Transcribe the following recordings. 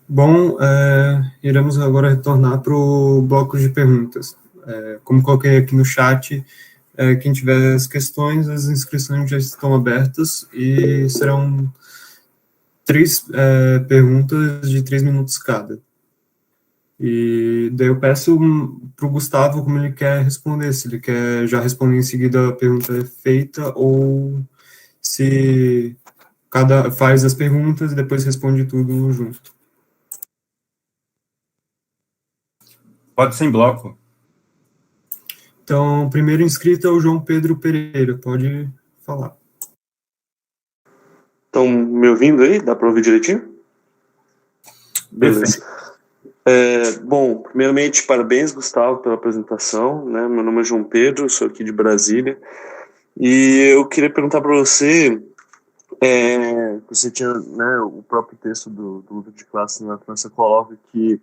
Bom, iremos agora retornar para o bloco de perguntas. Como coloquei aqui no chat, quem tiver as questões, as inscrições já estão abertas e serão três perguntas de 3 minutos cada. E daí eu peço para o Gustavo como ele quer responder, se ele quer já responder em seguida a pergunta é feita ou se cada faz as perguntas e depois responde tudo junto. Pode ser em bloco. Então, o primeiro inscrito é o João Pedro Pereira, pode falar. Estão me ouvindo aí? Dá para ouvir direitinho? Beleza. Bom, primeiramente, parabéns, Gustavo, pela apresentação, né? Meu nome é João Pedro, sou aqui de Brasília, e eu queria perguntar para você, você tinha, né, o próprio texto do luta de classe na França coloca que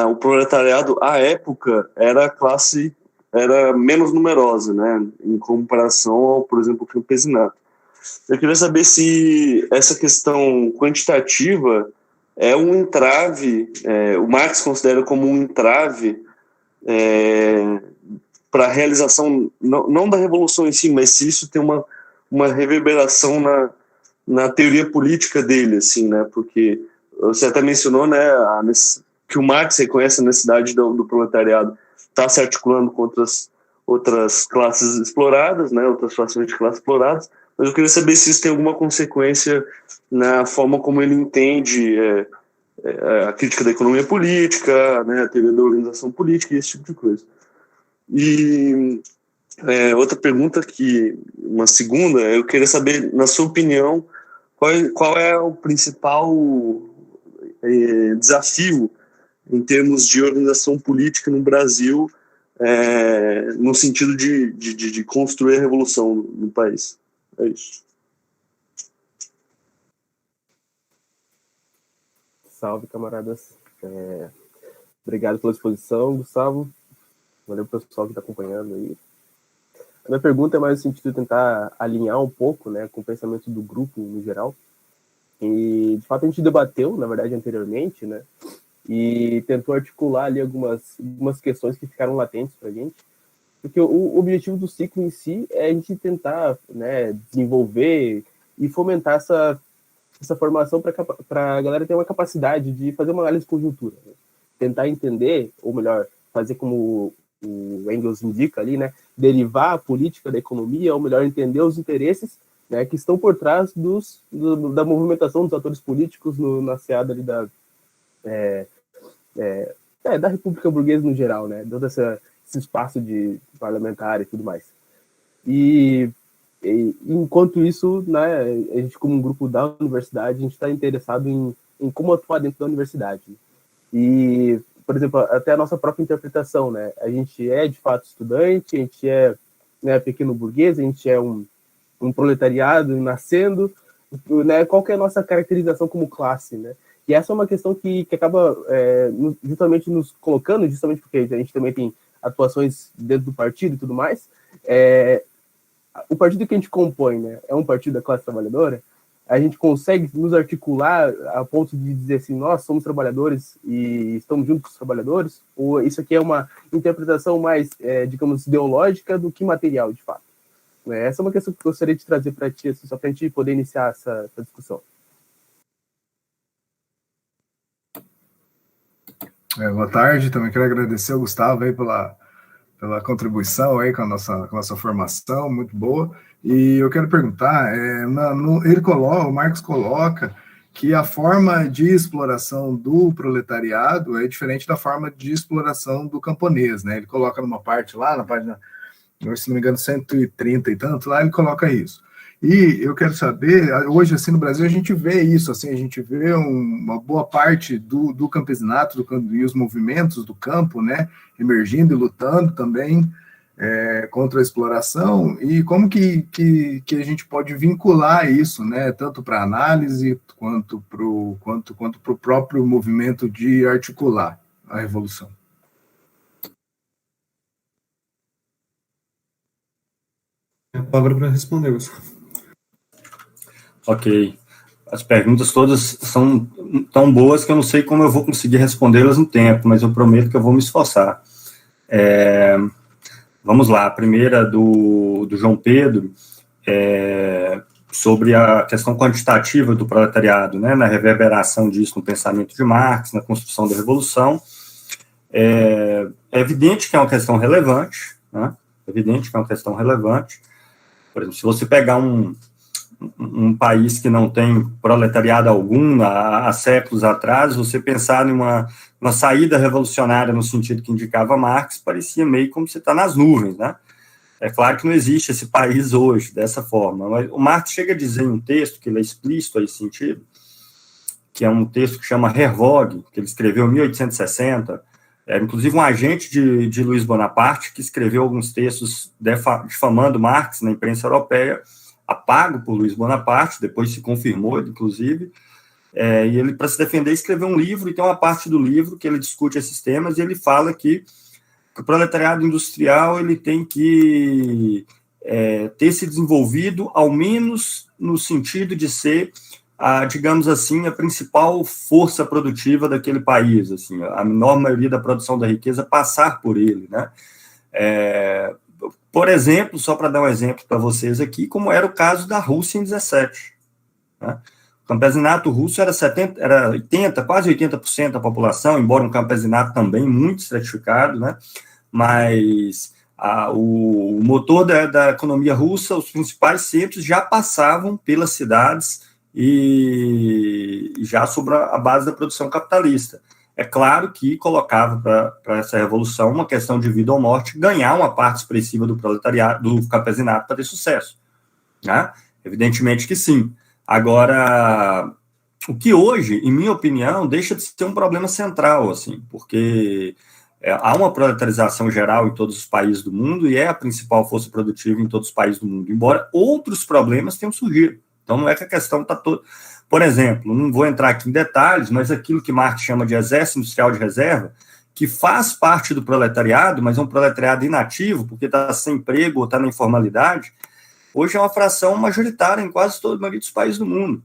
o proletariado, à época, era menos numerosa, né, em comparação ao, por exemplo, o campesinato. Eu queria saber se essa questão quantitativa é um entrave, o Marx considera como um entrave para a realização, não da revolução em si, mas se isso tem uma reverberação na teoria política dele, assim, né? Porque você até mencionou, né, que o Marx reconhece a necessidade do proletariado estar se articulando contra as outras classes exploradas, né, outras frações de classes exploradas, mas eu queria saber se isso tem alguma consequência na forma como ele entende a crítica da economia política, né, a teoria da organização política e esse tipo de coisa. E outra pergunta, uma segunda, eu queria saber, na sua opinião, qual é o principal desafio em termos de organização política no Brasil, no sentido de construir a revolução no país. É isso. Salve, camaradas. Obrigado pela exposição, Gustavo. Valeu pro pessoal que está acompanhando aí. A minha pergunta é mais no sentido de tentar alinhar um pouco, né, com o pensamento do grupo no geral. E, de fato, a gente debateu, na verdade, anteriormente, né, e tentou articular ali algumas questões que ficaram latentes para a gente. Porque o objetivo do ciclo em si é a gente tentar, né, desenvolver e fomentar essa formação para a galera ter uma capacidade de fazer uma análise de conjuntura, né? Tentar entender, ou melhor, fazer como o Engels indica ali, né, derivar a política da economia, ou melhor, entender os interesses, né, que estão por trás da movimentação dos atores políticos na seada ali da República Burguesa no geral, né, todo esse espaço de parlamentar e tudo mais. E enquanto isso, né, a gente, como um grupo da universidade, a gente está interessado em como atuar dentro da universidade. E, por exemplo, até a nossa própria interpretação, né? A gente é, de fato, estudante, a gente é, né, pequeno burguês, a gente é um proletariado nascendo, né? Qual que é a nossa caracterização como classe, né? E essa é uma questão que acaba justamente nos colocando, justamente porque a gente também tem atuações dentro do partido e tudo mais, o partido que a gente compõe, né, é um partido da classe trabalhadora, a gente consegue nos articular a ponto de dizer assim, nós somos trabalhadores e estamos juntos com os trabalhadores, ou isso aqui é uma interpretação mais, digamos, ideológica do que material, de fato? Essa é uma questão que eu gostaria de trazer para ti, assim, só para a gente poder iniciar essa discussão. Boa tarde, também quero agradecer ao Gustavo aí pela contribuição aí com a nossa formação, muito boa. E eu quero perguntar, o Marx coloca que a forma de exploração do proletariado é diferente da forma de exploração do camponês, né? Ele coloca numa parte lá, na página, se não me engano, 130 e tanto, lá ele coloca isso. E eu quero saber, hoje, assim, no Brasil, a gente vê isso, assim, a gente vê uma boa parte do campesinato e os movimentos do campo, né, emergindo e lutando também contra a exploração, e como que a gente pode vincular isso, né, tanto para análise quanto para o próprio movimento de articular a revolução. A palavra para responder, Gustavo. Ok. as perguntas todas são tão boas que eu não sei como eu vou conseguir respondê-las no tempo, mas eu prometo que eu vou me esforçar. Vamos lá, a primeira do João Pedro, sobre a questão quantitativa do proletariado, né, na reverberação disso no pensamento de Marx, na construção da Revolução. É evidente que é uma questão relevante, né? É evidente que é uma questão relevante. Por exemplo, se você pegar um país que não tem proletariado algum há séculos atrás, você pensar em uma saída revolucionária no sentido que indicava Marx, parecia meio como você está nas nuvens, né? É claro que não existe esse país hoje dessa forma, mas o Marx chega a dizer em um texto, que ele é explícito a esse sentido, que é um texto que chama Hervog, que ele escreveu em 1860, inclusive um agente de Luiz Bonaparte, que escreveu alguns textos difamando Marx na imprensa europeia, apago por Luiz Bonaparte, depois se confirmou, inclusive, e ele, para se defender, escreveu um livro, e tem uma parte do livro que ele discute esses temas, e ele fala que o proletariado industrial ele tem que ter se desenvolvido, ao menos no sentido de ser, digamos assim, a principal força produtiva daquele país, assim, a menor maioria da produção da riqueza passar por ele, né? Por exemplo, só para dar um exemplo para vocês aqui, como era o caso da Rússia em 17. Né? O campesinato russo era 80%, quase 80% da população, embora um campesinato também muito estratificado, né? Mas o motor da economia russa, os principais centros já passavam pelas cidades e já sobre a base da produção capitalista. É claro que colocava para essa revolução uma questão de vida ou morte, ganhar uma parte expressiva do proletariado, do campesinato, para ter sucesso. Né? Evidentemente que sim. Agora, o que hoje, em minha opinião, deixa de ser um problema central, assim, porque há uma proletarização geral em todos os países do mundo e é a principal força produtiva em todos os países do mundo, embora outros problemas tenham surgido. Então, não é que a questão está toda... Por exemplo, não vou entrar aqui em detalhes, mas aquilo que Marx chama de exército industrial de reserva, que faz parte do proletariado, mas é um proletariado inativo, porque está sem emprego ou está na informalidade, hoje é uma fração majoritária em quase toda a maioria dos países do mundo.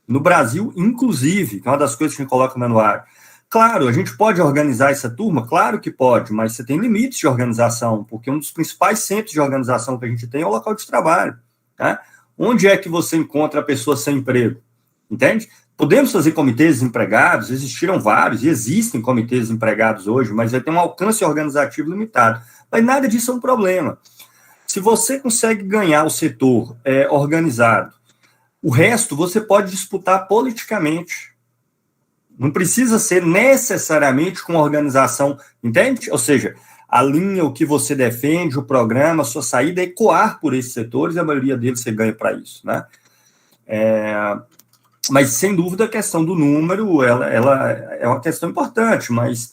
No Brasil, inclusive, que é uma das coisas que a gente coloca no anuário. Claro, a gente pode organizar essa turma? Claro que pode, mas você tem limites de organização, porque um dos principais centros de organização que a gente tem é o local de trabalho. Tá? Onde é que você encontra a pessoa sem emprego? Entende? Podemos fazer comitês desempregados, existiram vários, e existem comitês desempregados hoje, mas vai ter um alcance organizativo limitado. Mas nada disso é um problema. Se você consegue ganhar o setor organizado, o resto você pode disputar politicamente. Não precisa ser necessariamente com organização, entende? Ou seja, a linha, o que você defende, o programa, a sua saída é ecoar por esses setores, e a maioria deles você ganha para isso, né? Mas, sem dúvida, a questão do número, ela é uma questão importante, mas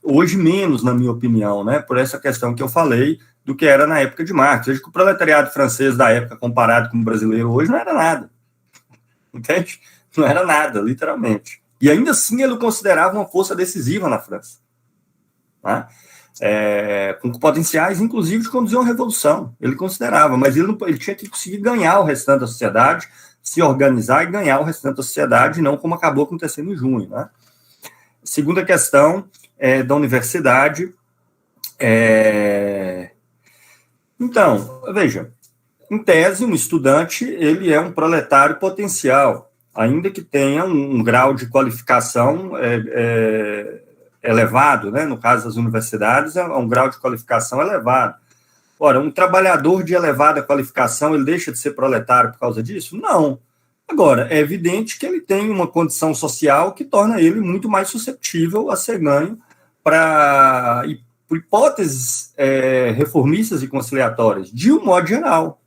hoje menos, na minha opinião, né? Por essa questão que eu falei, do que era na época de Marx. Veja que o proletariado francês da época, comparado com o brasileiro hoje, não era nada. Entende? Não era nada, literalmente. E ainda assim ele o considerava uma força decisiva na França. Né? Com potenciais, inclusive, de conduzir uma revolução. Ele considerava, mas ele tinha que conseguir ganhar o restante da sociedade, se organizar e ganhar o restante da sociedade, não como acabou acontecendo em junho. Né? Segunda questão da universidade. Então, veja, em tese, um estudante ele é um proletário potencial, ainda que tenha um grau de qualificação elevado, né? No caso das universidades, é um grau de qualificação elevado. Ora, um trabalhador de elevada qualificação, ele deixa de ser proletário por causa disso? Não. Agora, é evidente que ele tem uma condição social que torna ele muito mais suscetível a ser ganho por hipóteses reformistas e conciliatórias, de um modo geral.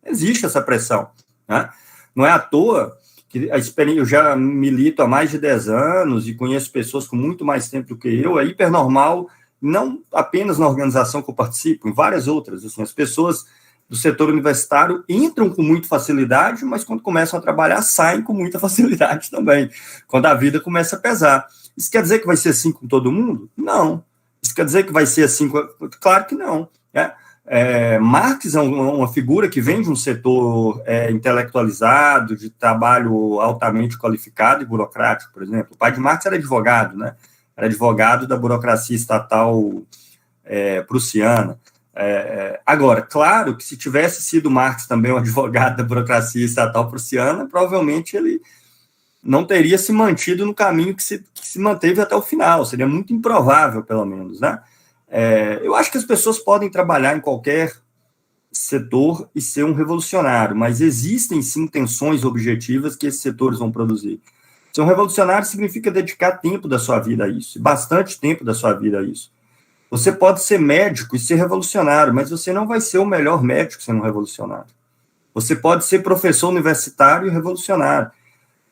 Existe essa pressão. Né? Não é à toa que eu já milito há mais de 10 anos e conheço pessoas com muito mais tempo do que eu, é hipernormal, não apenas na organização que eu participo, em várias outras. Assim, as pessoas do setor universitário entram com muita facilidade, mas quando começam a trabalhar, saem com muita facilidade também, quando a vida começa a pesar. Isso quer dizer que vai ser assim com todo mundo? Não. Isso quer dizer que vai ser assim? Claro que não. Né? Marx é uma figura que vem de um setor intelectualizado, de trabalho altamente qualificado e burocrático, por exemplo. O pai de Marx era advogado, né? Era advogado da burocracia estatal prussiana. Agora, claro que se tivesse sido Marx também um advogado da burocracia estatal prussiana, provavelmente ele não teria se mantido no caminho que se manteve até o final. Seria muito improvável, pelo menos, né? Eu acho que as pessoas podem trabalhar em qualquer setor e ser um revolucionário, mas existem, sim, tensões objetivas que esses setores vão produzir. Ser um revolucionário significa dedicar tempo da sua vida a isso, bastante tempo da sua vida a isso. Você pode ser médico e ser revolucionário, mas você não vai ser o melhor médico sendo um revolucionário. Você pode ser professor universitário e revolucionário,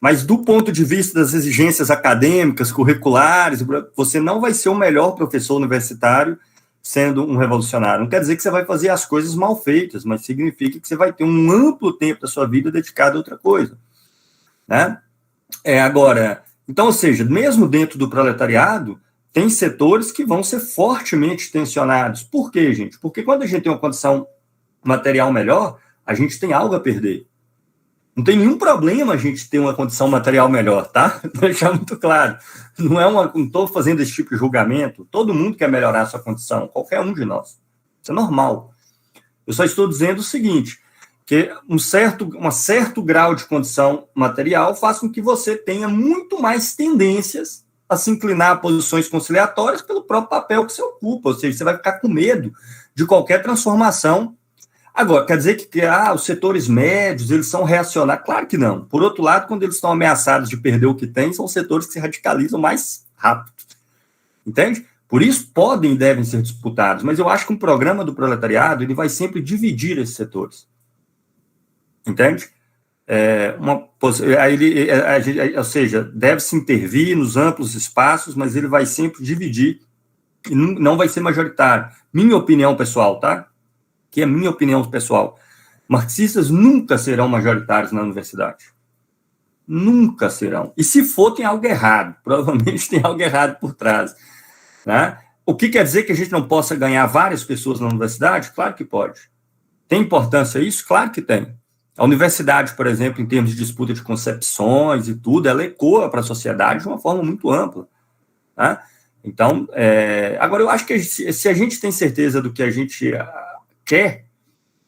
mas do ponto de vista das exigências acadêmicas, curriculares, você não vai ser o melhor professor universitário sendo um revolucionário. Não quer dizer que você vai fazer as coisas mal feitas, mas significa que você vai ter um amplo tempo da sua vida dedicado a outra coisa, né? Agora, então, ou seja, mesmo dentro do proletariado, tem setores que vão ser fortemente tensionados. Por quê, gente? Porque quando a gente tem uma condição material melhor, a gente tem algo a perder. Não tem nenhum problema a gente ter uma condição material melhor, tá? Vou deixar muito claro. Não estou fazendo esse tipo de julgamento. Todo mundo quer melhorar a sua condição, qualquer um de nós. Isso é normal. Eu só estou dizendo o seguinte, que um certo grau de condição material faz com que você tenha muito mais tendências a se inclinar a posições conciliatórias pelo próprio papel que você ocupa, ou seja, você vai ficar com medo de qualquer transformação. Agora, quer dizer que os setores médios, eles são reacionários? Claro que não. Por outro lado, quando eles estão ameaçados de perder o que têm, são setores que se radicalizam mais rápido. Entende? Por isso, podem e devem ser disputados, mas eu acho que um programa do proletariado, ele vai sempre dividir esses setores. Entende? Ou seja, deve-se intervir nos amplos espaços, mas ele vai sempre dividir e não vai ser majoritário. Minha opinião pessoal, tá? Que é minha opinião pessoal. Marxistas nunca serão majoritários na universidade. Nunca serão. E se for, tem algo errado. Provavelmente tem algo errado por trás. Né? O que quer dizer que a gente não possa ganhar várias pessoas na universidade? Claro que pode. Tem importância isso? Claro que tem. A universidade, por exemplo, em termos de disputa de concepções e tudo, ela ecoa para a sociedade de uma forma muito ampla. Né? Então, agora eu acho que se a gente tem certeza do que a gente quer,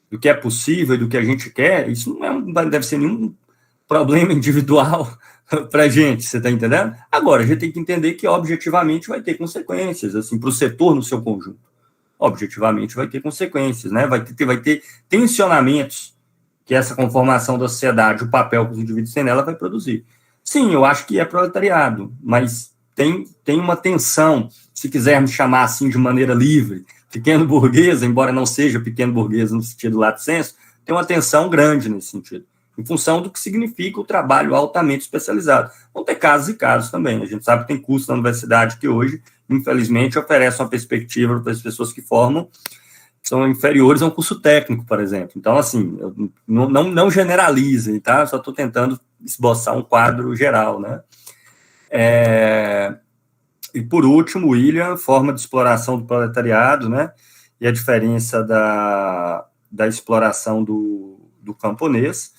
do que é possível e do que a gente quer, isso não deve ser nenhum problema individual para a gente, você está entendendo? Agora, a gente tem que entender que objetivamente vai ter consequências, assim, para o setor no seu conjunto. Objetivamente vai ter consequências, né? Vai ter tensionamentos que essa conformação da sociedade, o papel que os indivíduos têm nela vai produzir. Sim, eu acho que é proletariado, mas tem uma tensão, se quisermos chamar assim de maneira livre, pequeno burguesa, embora não seja pequeno burguesa no sentido lato sensu, tem uma tensão grande nesse sentido, em função do que significa o trabalho altamente especializado. Vão ter casos e casos também. A gente sabe que tem cursos na universidade que hoje, infelizmente, oferecem uma perspectiva para as pessoas que formam, que são inferiores a um curso técnico, por exemplo. Então, assim, não generalizem, tá? Só estou tentando esboçar um quadro geral, né? E, por último, William, forma de exploração do proletariado, né? E a diferença da exploração do camponês.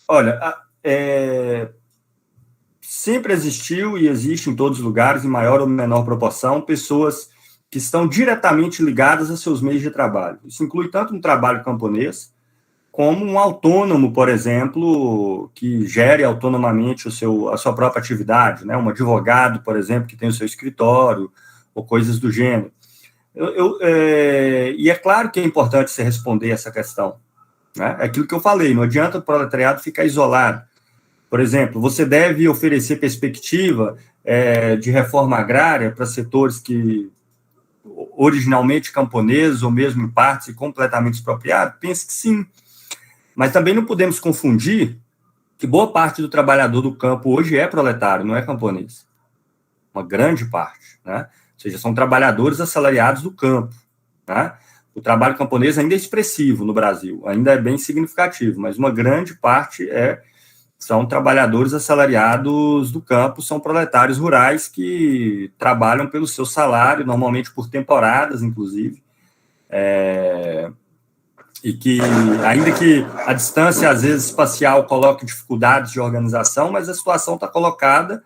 Olha, sempre existiu e existe em todos os lugares, em maior ou menor proporção, pessoas que estão diretamente ligadas a seus meios de trabalho. Isso inclui tanto um trabalho camponês, como um autônomo, por exemplo, que gere autonomamente a sua própria atividade, né? Um advogado, por exemplo, que tem o seu escritório, ou coisas do gênero. E é claro que é importante você responder essa questão. Né? É aquilo que eu falei, não adianta o proletariado ficar isolado. Por exemplo, você deve oferecer perspectiva de reforma agrária para setores que originalmente camponeses, ou mesmo em partes completamente expropriados? Penso que sim. Mas também não podemos confundir que boa parte do trabalhador do campo hoje é proletário, não é camponês. Uma grande parte, né? Ou seja, são trabalhadores assalariados do campo, né? O trabalho camponês ainda é expressivo no Brasil, ainda é bem significativo, mas uma grande parte são trabalhadores assalariados do campo, são proletários rurais que trabalham pelo seu salário, normalmente por temporadas, inclusive, e que, ainda que a distância, às vezes, espacial coloque dificuldades de organização, mas a situação está colocada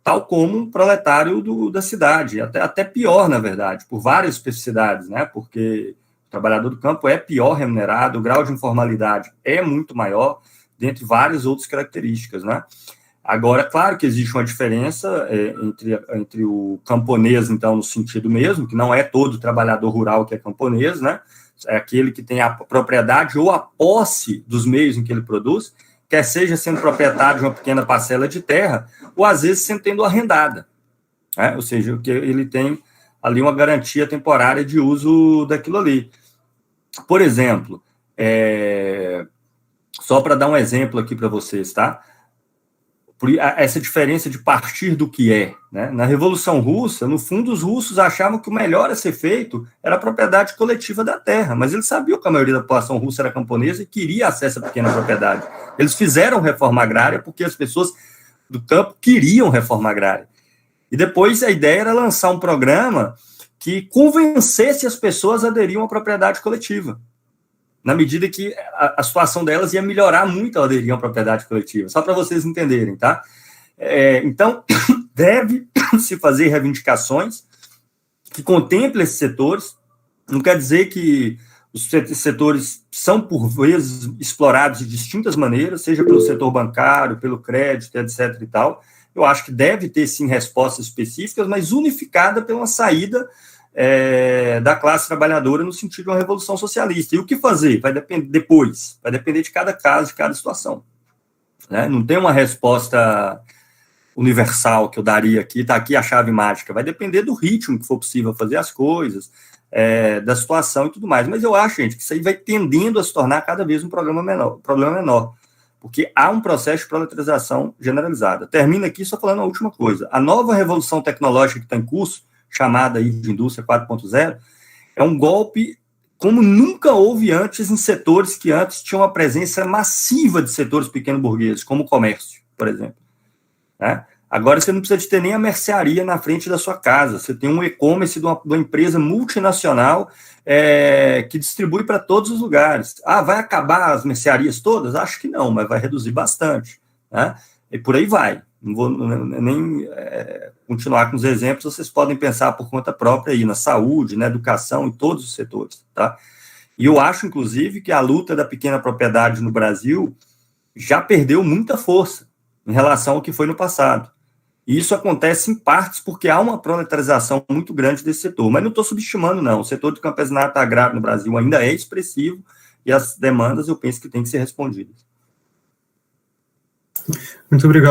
tal como um proletário da cidade, até pior, na verdade, por várias especificidades, né? Porque o trabalhador do campo é pior remunerado, o grau de informalidade é muito maior, dentre várias outras características, né? Agora, claro que existe uma diferença entre o camponês, então, no sentido mesmo, que não é todo trabalhador rural que é camponês, né? É aquele que tem a propriedade ou a posse dos meios em que ele produz, quer seja sendo proprietário de uma pequena parcela de terra, ou às vezes sendo arrendada, né? Ou seja, que ele tem ali uma garantia temporária de uso daquilo ali. Por exemplo, só para dar um exemplo aqui para vocês, tá? Essa diferença de partir do que é, né? Na Revolução Russa, no fundo, os russos achavam que o melhor a ser feito era a propriedade coletiva da terra, mas eles sabiam que a maioria da população russa era camponesa e queria acesso à pequena propriedade. Eles fizeram reforma agrária porque as pessoas do campo queriam reforma agrária. E depois a ideia era lançar um programa que convencesse as pessoas a aderir a uma propriedade coletiva, na medida que a situação delas ia melhorar muito ao aderir a uma propriedade coletiva, só para vocês entenderem, tá? Então, deve-se fazer reivindicações que contemplem esses setores. Não quer dizer que os setores são, por vezes, explorados de distintas maneiras, seja pelo setor bancário, pelo crédito, etc. e tal. Eu acho que deve ter, sim, respostas específicas, mas unificada pela saída da classe trabalhadora no sentido de uma revolução socialista. E o que fazer? Vai depender depois, vai depender de cada caso, de cada situação, né? Não tem uma resposta universal que eu daria aqui, está aqui a chave mágica, vai depender do ritmo que for possível fazer as coisas, da situação e tudo mais. Mas eu acho, gente, que isso aí vai tendendo a se tornar cada vez um problema menor, porque há um processo de proletarização generalizada. Termino aqui só falando a última coisa. A nova revolução tecnológica que está em curso, chamada aí de indústria 4.0, é um golpe como nunca houve antes em setores que antes tinham uma presença massiva de setores pequeno-burgueses, como o comércio, por exemplo, né? Agora você não precisa de ter nem a mercearia na frente da sua casa, você tem um e-commerce de uma empresa multinacional que distribui para todos os lugares. Vai acabar as mercearias todas? Acho que não, mas vai reduzir bastante, né? E por aí vai. Não vou nem continuar com os exemplos, vocês podem pensar por conta própria aí, na saúde, na educação, em todos os setores, tá? E eu acho, inclusive, que a luta da pequena propriedade no Brasil já perdeu muita força em relação ao que foi no passado. E isso acontece em partes porque há uma proletarização muito grande desse setor. Mas não estou subestimando, não. O setor do campesinato agrário no Brasil ainda é expressivo e as demandas, eu penso que têm que ser respondidas. Muito obrigado.